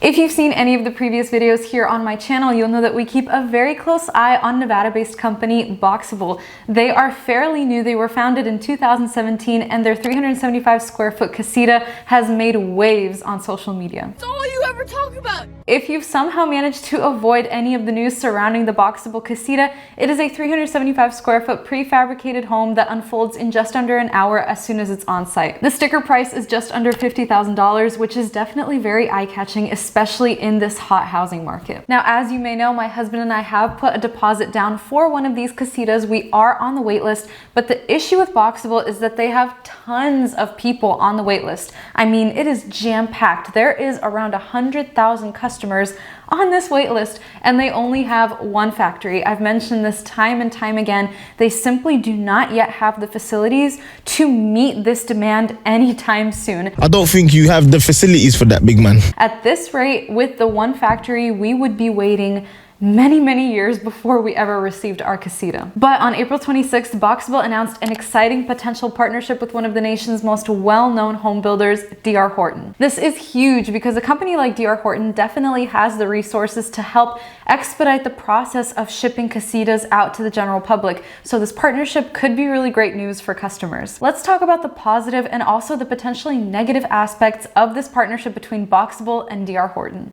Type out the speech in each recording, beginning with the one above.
If you've seen any of the previous videos here on my channel, you'll know that we keep a very close eye on Nevada-based company Boxabl. They are fairly new. They were founded in 2017 and their 375 square foot casita has made waves on social media. That's all you ever talk about! If you've somehow managed to avoid any of the news surrounding the Boxabl casita, it is a 375 square foot prefabricated home that unfolds in just under an hour as soon as it's on site. The sticker price is just under $50,000, which is definitely very eye-catching, especially in this hot housing market. Now, as you may know, my husband and I have put a deposit down for one of these casitas. We are on the wait list, but the issue with Boxabl is that they have tons of people on the wait list. I mean, it is jam-packed. There is around 100,000 customers on this wait list, and they only have one factory. I've mentioned this time and time again. They simply do not yet have the facilities to meet this demand anytime soon. I don't think you have the facilities for that, big man. At this rate, with the one factory, we would be waiting many years before we ever received our casita. But on April 26th, Boxabl announced an exciting potential partnership with one of the nation's most well-known home builders, D.R. Horton. This is huge because a company like D.R. Horton definitely has the resources to help expedite the process of shipping casitas out to the general public. So this partnership could be really great news for customers. Let's talk about the positive and also the potentially negative aspects of this partnership between Boxabl and D.R. Horton.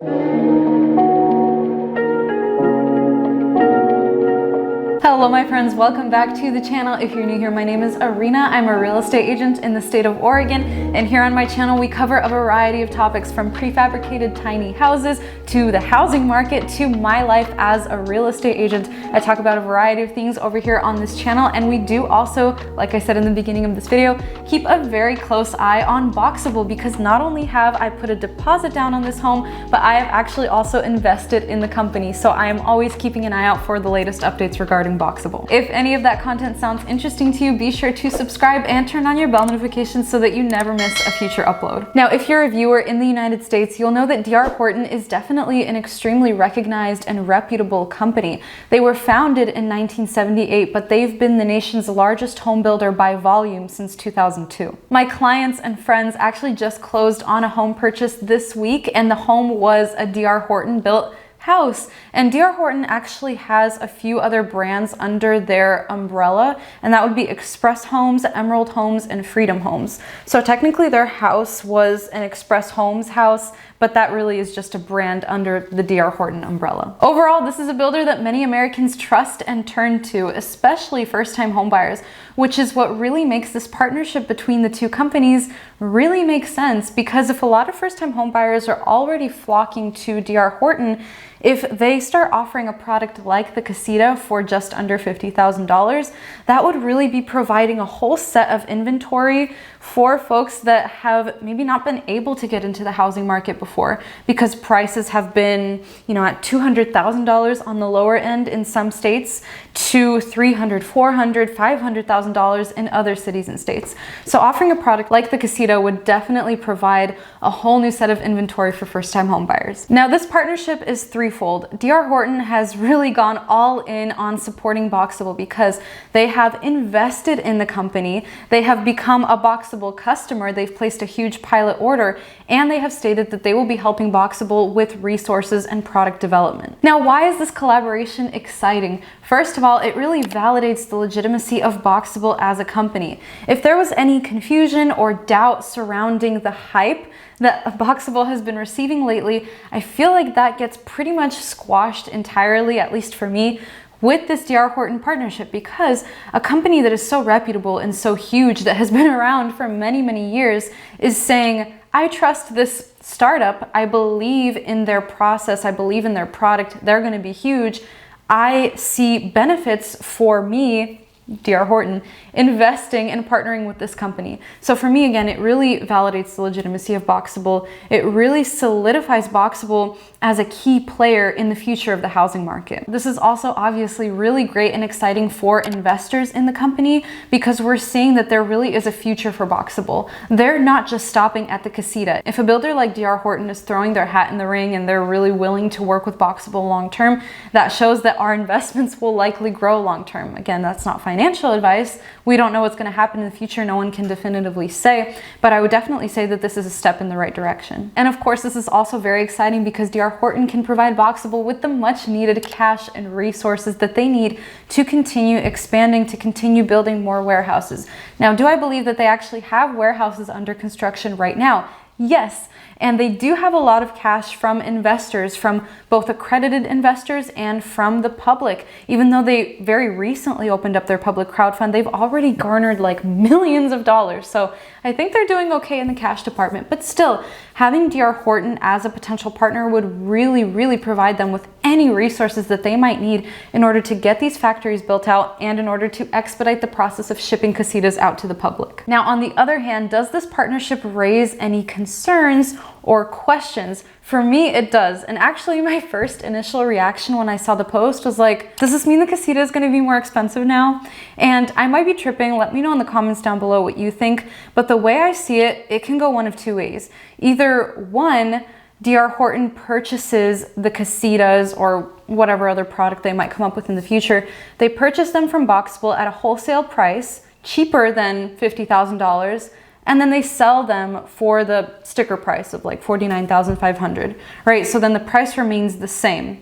Hello my friends, welcome back to the channel. If you're new here, my name is Irina. I'm a real estate agent in the state of Oregon, and here on my channel we cover a variety of topics from prefabricated tiny houses to the housing market to my life as a real estate agent. I talk about a variety of things over here on this channel, and we do also, like I said in the beginning of this video, keep a very close eye on Boxabl because not only have I put a deposit down on this home, but I have actually also invested in the company. So I am always keeping an eye out for the latest updates regarding Boxabl. If any of that content sounds interesting to you, be sure to subscribe and turn on your bell notifications so that you never miss a future upload. Now, if you're a viewer in the United States, you'll know that D.R. Horton is definitely an extremely recognized and reputable company. They were founded in 1978, but they've been the nation's largest home builder by volume since 2002. My clients and friends actually just closed on a home purchase this week, and the home was a D.R. Horton built house. And D.R. Horton actually has a few other brands under their umbrella, and that would be Express Homes, Emerald Homes, and Freedom Homes. So technically their house was an Express Homes house, but that really is just a brand under the D.R. Horton umbrella. Overall, this is a builder that many Americans trust and turn to, especially first-time homebuyers, which is what really makes this partnership between the two companies really make sense, because if a lot of first-time homebuyers are already flocking to D.R. Horton, if they start offering a product like the casita for just under $50,000, that would really be providing a whole set of inventory for folks that have maybe not been able to get into the housing market before because prices have been, at $200,000 on the lower end in some states to $300,000, $400,000, $500,000 in other cities and states. So offering a product like the casita would definitely provide a whole new set of inventory for first-time home buyers. Now, this partnership is threefold. D.R. Horton has really gone all in on supporting Boxabl because they have invested in the company, they have become a Boxabl customer, they've placed a huge pilot order, and they have stated that they will be helping Boxabl with resources and product development. Now, why is this collaboration exciting? First of all, it really validates the legitimacy of Boxabl as a company. If there was any confusion or doubt surrounding the hype that Boxabl has been receiving lately, I feel like that gets pretty much squashed entirely, at least for me, with this D.R. Horton partnership, because a company that is so reputable and so huge, that has been around for many years, is saying, I trust this startup, I believe in their process, I believe in their product, they're going to be huge, I see benefits for me, D.R. Horton, investing and partnering with this company. So for me, again, it really validates the legitimacy of Boxabl. It really solidifies Boxabl as a key player in the future of the housing market. This is also obviously really great and exciting for investors in the company because we're seeing that there really is a future for Boxabl. They're not just stopping at the casita. If a builder like D.R. Horton is throwing their hat in the ring and they're really willing to work with Boxabl long term, that shows that our investments will likely grow long term. Again, that's not financial financial advice. We don't know what's going to happen in the future. No one can definitively say, but I would definitely say that this is a step in the right direction. And of course, this is also very exciting because D.R. Horton can provide Boxabl with the much needed cash and resources that they need to continue expanding, to continue building more warehouses. Now, do I believe that they actually have warehouses under construction right now? Yes, and they do have a lot of cash from investors, from both accredited investors and from the public. Even though they very recently opened up their public crowdfund, they've already garnered like millions of dollars. So I think they're doing okay in the cash department, but still, having D.R. Horton as a potential partner would really provide them with any resources that they might need in order to get these factories built out and in order to expedite the process of shipping casitas out to the public. Now, on the other hand, does this partnership raise any concerns or questions? For me, it does. And actually, my first initial reaction when I saw the post was like, does this mean the casita is going to be more expensive now? And I might be tripping. Let me know in the comments down below what you think. But the way I see it, it can go one of two ways. Either one, D.R. Horton purchases the casitas or whatever other product they might come up with in the future. They purchase them from Boxabl at a wholesale price, cheaper than $50,000, and then they sell them for the sticker price of like $49,500, right? So then the price remains the same.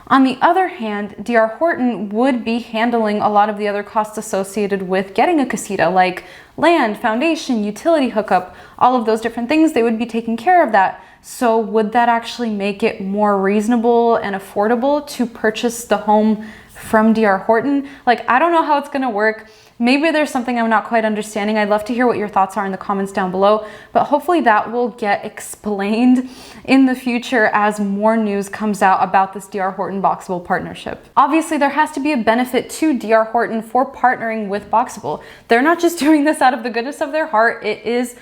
On the other hand, D.R. Horton would be handling a lot of the other costs associated with getting a casita, like land, foundation, utility hookup, all of those different things. They would be taking care of that. So would that actually make it more reasonable and affordable to purchase the home from D.R. Horton? Like, I don't know how it's gonna work. Maybe there's something I'm not quite understanding. I'd love to hear what your thoughts are in the comments down below, but hopefully that will get explained in the future as more news comes out about this D.R. Horton Boxabl partnership. Obviously, there has to be a benefit to D.R. Horton for partnering with Boxabl. They're not just doing this out of the goodness of their heart. It is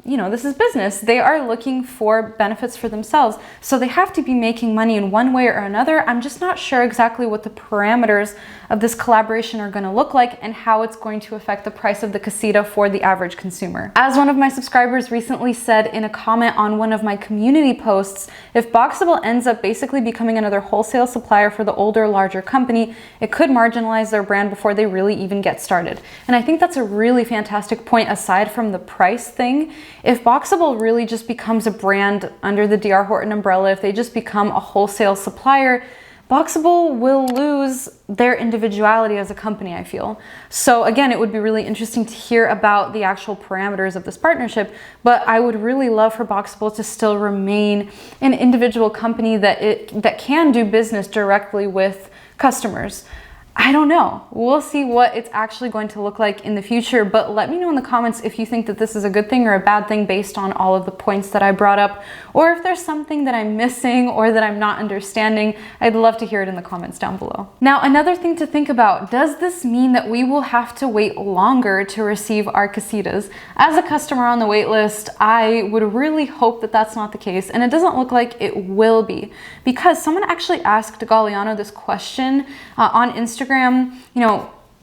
this is business. They are looking for benefits for themselves. So they have to be making money in one way or another. I'm just not sure exactly what the parameters of this collaboration are going to look like and how it's going to affect the price of the casita for the average consumer. As one of my subscribers recently said in a comment on one of my community posts, if Boxabl ends up basically becoming another wholesale supplier for the older, larger company, it could marginalize their brand before they really even get started. And I think that's a really fantastic point aside from the price thing. If Boxabl really just becomes a brand under the D.R. Horton umbrella, if they just become a wholesale supplier, Boxabl will lose their individuality as a company, I feel. So again, it would be really interesting to hear about the actual parameters of this partnership, but I would really love for Boxabl to still remain an individual company that can do business directly with customers. I don't know. We'll see what it's actually going to look like in the future, but let me know in the comments if you think that this is a good thing or a bad thing based on all of the points that I brought up, or if there's something that I'm missing or that I'm not understanding. I'd love to hear it in the comments down below. Now, another thing to think about, does this mean that we will have to wait longer to receive our casitas? As a customer on the wait list, I would really hope that that's not the case, and it doesn't look like it will be, because someone actually asked Galliano this question on Instagram.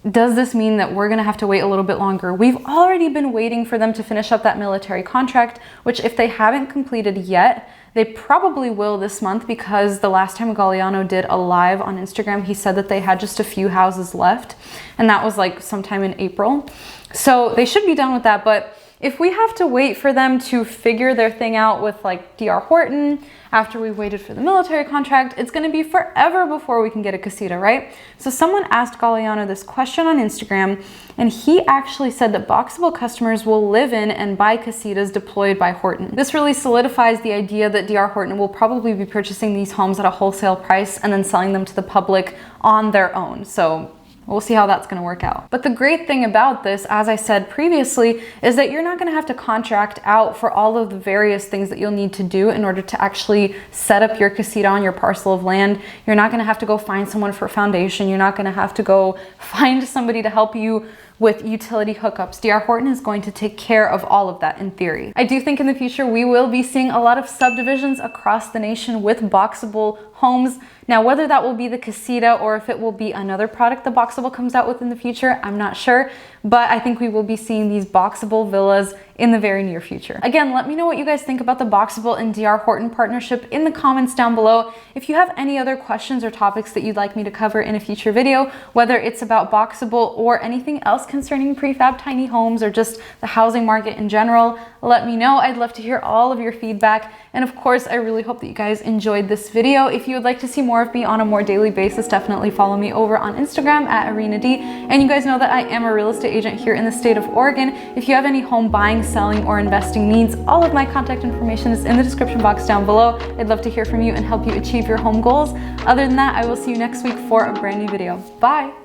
Does this mean that we're gonna have to wait a little bit longer? We've already been waiting for them to finish up that military contract, which if they haven't completed yet, they probably will this month, because the last time Galliano did a live on Instagram, he said that they had just a few houses left, and that was like sometime in April. So they should be done with that, but if we have to wait for them to figure their thing out with like D.R. Horton, after we've waited for the military contract, it's gonna be forever before we can get a casita, right? So someone asked Galliano this question on Instagram, and he actually said that Boxabl customers will live in and buy casitas deployed by Horton. This really solidifies the idea that D.R. Horton will probably be purchasing these homes at a wholesale price and then selling them to the public on their own. So we'll see how that's going to work out. But the great thing about this, as I said previously, is that you're not going to have to contract out for all of the various things that you'll need to do in order to actually set up your casita on your parcel of land. You're not going to have to go find someone for foundation. You're not going to have to go find somebody to help you with utility hookups. D.R. Horton is going to take care of all of that in theory. I do think in the future we will be seeing a lot of subdivisions across the nation with Boxabl homes Now, whether that will be the casita or if it will be another product that Boxabl comes out with in the future, I'm not sure, but I think we will be seeing these Boxabl villas in the very near future. Again, let me know what you guys think about the Boxabl and DR Horton partnership in the comments down below. If you have any other questions or topics that you'd like me to cover in a future video, whether it's about Boxabl or anything else concerning prefab tiny homes or just the housing market in general, let me know. I'd love to hear all of your feedback. And of course, I really hope that you guys enjoyed this video. If you would like to see more of me on a more daily basis, definitely follow me over on Instagram at Irina D. And you guys know that I am a real estate agent here in the state of Oregon. If you have any home buying, selling, or investing needs, all of my contact information is in the description box down below. I'd love to hear from you and help you achieve your home goals. Other than that, I will see you next week for a brand new video. Bye.